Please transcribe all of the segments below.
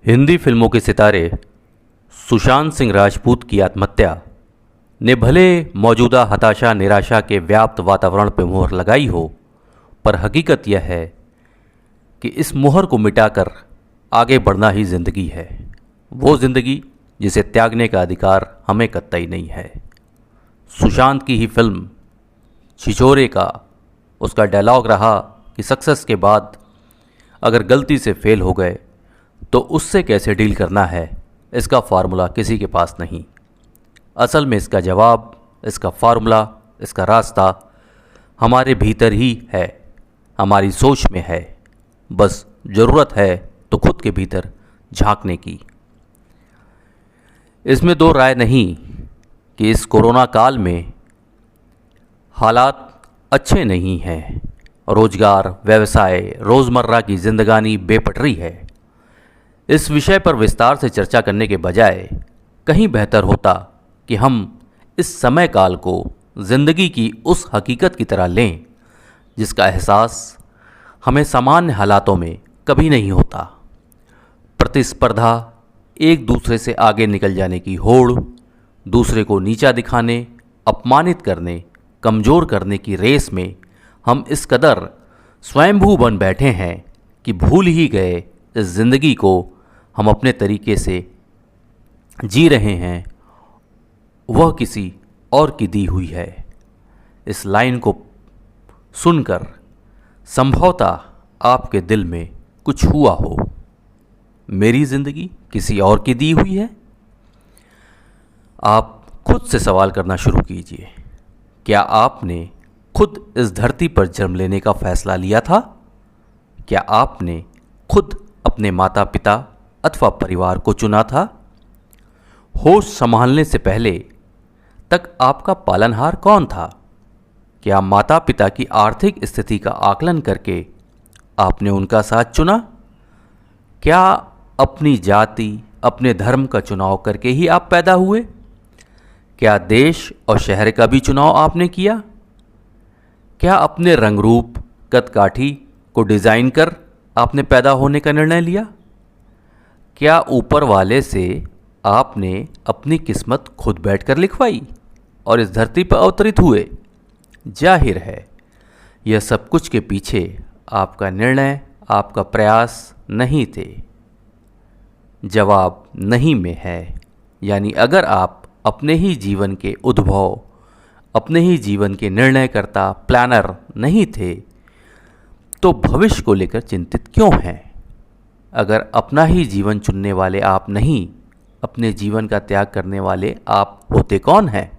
हिंदी फिल्मों के सितारे सुशांत सिंह राजपूत की आत्महत्या ने भले मौजूदा हताशा निराशा के व्याप्त वातावरण पर मुहर लगाई हो, पर हकीकत यह है कि इस मुहर को मिटाकर आगे बढ़ना ही जिंदगी है। वो जिंदगी जिसे त्यागने का अधिकार हमें कतई नहीं है। सुशांत की ही फिल्म छिछोरे का उसका डायलॉग रहा कि सक्सेस के बाद अगर गलती से फेल हो गए तो उससे कैसे डील करना है, इसका फार्मूला किसी के पास नहीं। असल में इसका जवाब, इसका फार्मूला, इसका रास्ता हमारे भीतर ही है, हमारी सोच में है। बस ज़रूरत है तो खुद के भीतर झांकने की। इसमें दो राय नहीं कि इस कोरोना काल में हालात अच्छे नहीं हैं। रोजगार, व्यवसाय, रोज़मर्रा की जिंदगानी बेपटरी है। इस विषय पर विस्तार से चर्चा करने के बजाय कहीं बेहतर होता कि हम इस समय काल को ज़िंदगी की उस हकीकत की तरह लें जिसका एहसास हमें सामान्य हालातों में कभी नहीं होता। प्रतिस्पर्धा, एक दूसरे से आगे निकल जाने की होड़, दूसरे को नीचा दिखाने, अपमानित करने, कमज़ोर करने की रेस में हम इस कदर स्वयंभू बन बैठे हैं कि भूल ही गए इस ज़िंदगी को हम अपने तरीके से जी रहे हैं, वह किसी और की दी हुई है। इस लाइन को सुनकर संभवतः आपके दिल में कुछ हुआ हो, मेरी ज़िंदगी किसी और की दी हुई है। आप खुद से सवाल करना शुरू कीजिए, क्या आपने खुद इस धरती पर जन्म लेने का फैसला लिया था? क्या आपने खुद अपने माता पिता अथवा परिवार को चुना था? होश संभालने से पहले तक आपका पालनहार कौन था? क्या माता पिता की आर्थिक स्थिति का आकलन करके आपने उनका साथ चुना? क्या अपनी जाति, अपने धर्म का चुनाव करके ही आप पैदा हुए? क्या देश और शहर का भी चुनाव आपने किया? क्या अपने रंग रूप, कद काठी को डिज़ाइन कर आपने पैदा होने का निर्णय लिया? क्या ऊपर वाले से आपने अपनी किस्मत खुद बैठकर लिखवाई और इस धरती पर अवतरित हुए? जाहिर है यह सब कुछ के पीछे आपका निर्णय, आपका प्रयास नहीं थे। जवाब नहीं में है। यानी अगर आप अपने ही जीवन के उद्भव, अपने ही जीवन के निर्णयकर्ता, प्लानर नहीं थे तो भविष्य को लेकर चिंतित क्यों हैं? अगर अपना ही जीवन चुनने वाले आप नहीं, अपने जीवन का त्याग करने वाले आप होते कौन हैं?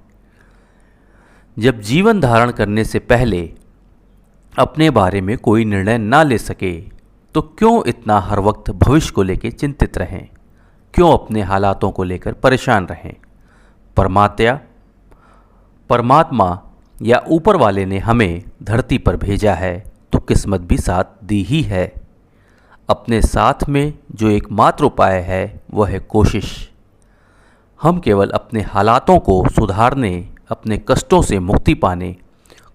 जब जीवन धारण करने से पहले अपने बारे में कोई निर्णय ना ले सके तो क्यों इतना हर वक्त भविष्य को लेकर चिंतित रहें? क्यों अपने हालातों को लेकर परेशान रहें? परमात्मा या ऊपर वाले ने हमें धरती पर भेजा है तो किस्मत भी साथ दी ही है। अपने साथ में जो एकमात्र उपाय है वह है कोशिश। हम केवल अपने हालातों को सुधारने, अपने कष्टों से मुक्ति पाने,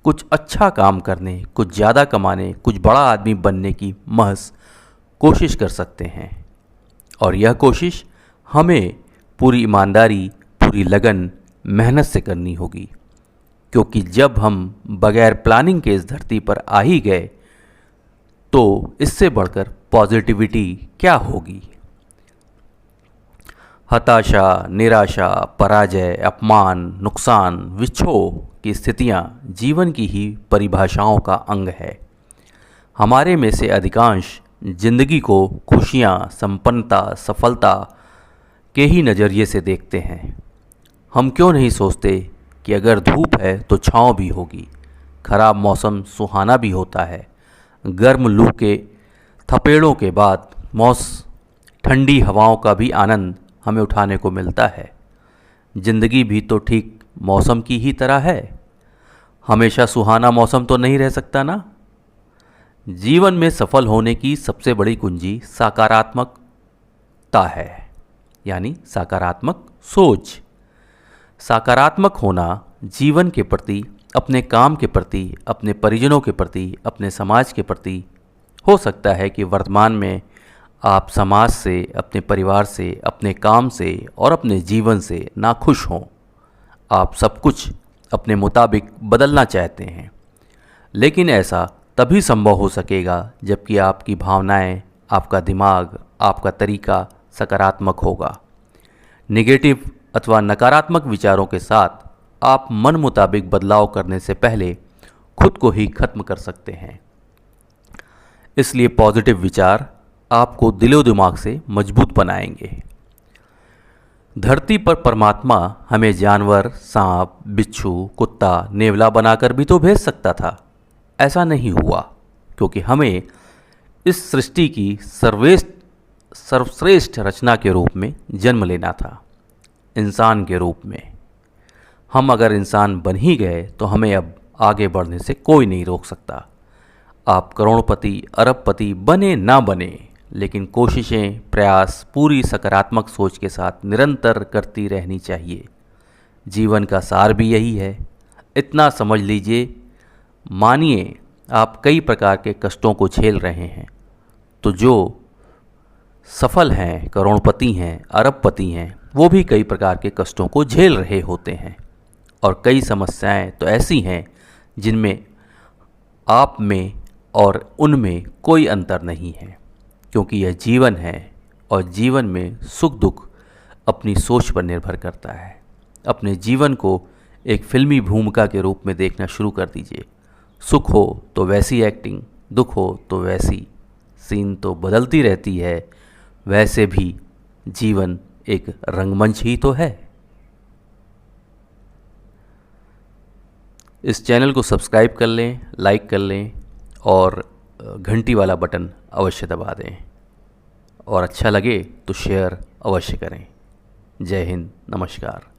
कुछ अच्छा काम करने, कुछ ज़्यादा कमाने, कुछ बड़ा आदमी बनने की महज कोशिश कर सकते हैं। और यह कोशिश हमें पूरी ईमानदारी, पूरी लगन, मेहनत से करनी होगी। क्योंकि जब हम बगैर प्लानिंग के इस धरती पर आ ही गए तो इससे बढ़कर पॉजिटिविटी क्या होगी? हताशा, निराशा, पराजय, अपमान, नुकसान, विक्षोभ की स्थितियां जीवन की ही परिभाषाओं का अंग है। हमारे में से अधिकांश जिंदगी को खुशियां, संपन्नता, सफलता के ही नज़रिए से देखते हैं। हम क्यों नहीं सोचते कि अगर धूप है तो छाँव भी होगी, खराब मौसम सुहाना भी होता है, गर्म लू के थपेड़ों के बाद ठंडी हवाओं का भी आनंद हमें उठाने को मिलता है। जिंदगी भी तो ठीक मौसम की ही तरह है। हमेशा सुहाना मौसम तो नहीं रह सकता ना। जीवन में सफल होने की सबसे बड़ी कुंजी सकारात्मकता है, यानी सकारात्मक सोच। सकारात्मक होना जीवन के प्रति, अपने काम के प्रति, अपने परिजनों के प्रति, अपने समाज के प्रति हो सकता है कि वर्तमान में आप समाज से, अपने परिवार से, अपने काम से और अपने जीवन से नाखुश हों। आप सब कुछ अपने मुताबिक बदलना चाहते हैं, लेकिन ऐसा तभी संभव हो सकेगा जबकि आपकी भावनाएं, आपका दिमाग, आपका तरीका सकारात्मक होगा। नेगेटिव अथवा नकारात्मक विचारों के साथ आप मन मुताबिक बदलाव करने से पहले खुद को ही खत्म कर सकते हैं। इसलिए पॉजिटिव विचार आपको दिलो दिमाग से मजबूत बनाएंगे। धरती पर परमात्मा हमें जानवर, सांप, बिच्छू, कुत्ता, नेवला बनाकर भी तो भेज सकता था। ऐसा नहीं हुआ क्योंकि हमें इस सृष्टि की सर्वश्रेष्ठ रचना के रूप में जन्म लेना था, इंसान के रूप में। हम अगर इंसान बन ही गए तो हमें अब आगे बढ़ने से कोई नहीं रोक सकता। आप करोड़पति, अरबपति बने ना बने, लेकिन कोशिशें, प्रयास पूरी सकारात्मक सोच के साथ निरंतर करती रहनी चाहिए। जीवन का सार भी यही है। इतना समझ लीजिए, मानिए आप कई प्रकार के कष्टों को झेल रहे हैं, तो जो सफल हैं, करोड़पति हैं, अरबपति हैं, वो भी कई प्रकार के कष्टों को झेल रहे होते हैं। और कई समस्याएं तो ऐसी हैं जिनमें आप में और उनमें कोई अंतर नहीं है, क्योंकि यह जीवन है और जीवन में सुख दुख अपनी सोच पर निर्भर करता है। अपने जीवन को एक फिल्मी भूमिका के रूप में देखना शुरू कर दीजिए। सुख हो तो वैसी एक्टिंग, दुख हो तो वैसी। सीन तो बदलती रहती है, वैसे भी जीवन एक रंगमंच ही तो है। इस चैनल को सब्सक्राइब कर लें, लाइक कर लें और घंटी वाला बटन अवश्य दबा दें, और अच्छा लगे तो शेयर अवश्य करें। जय हिंद, नमस्कार।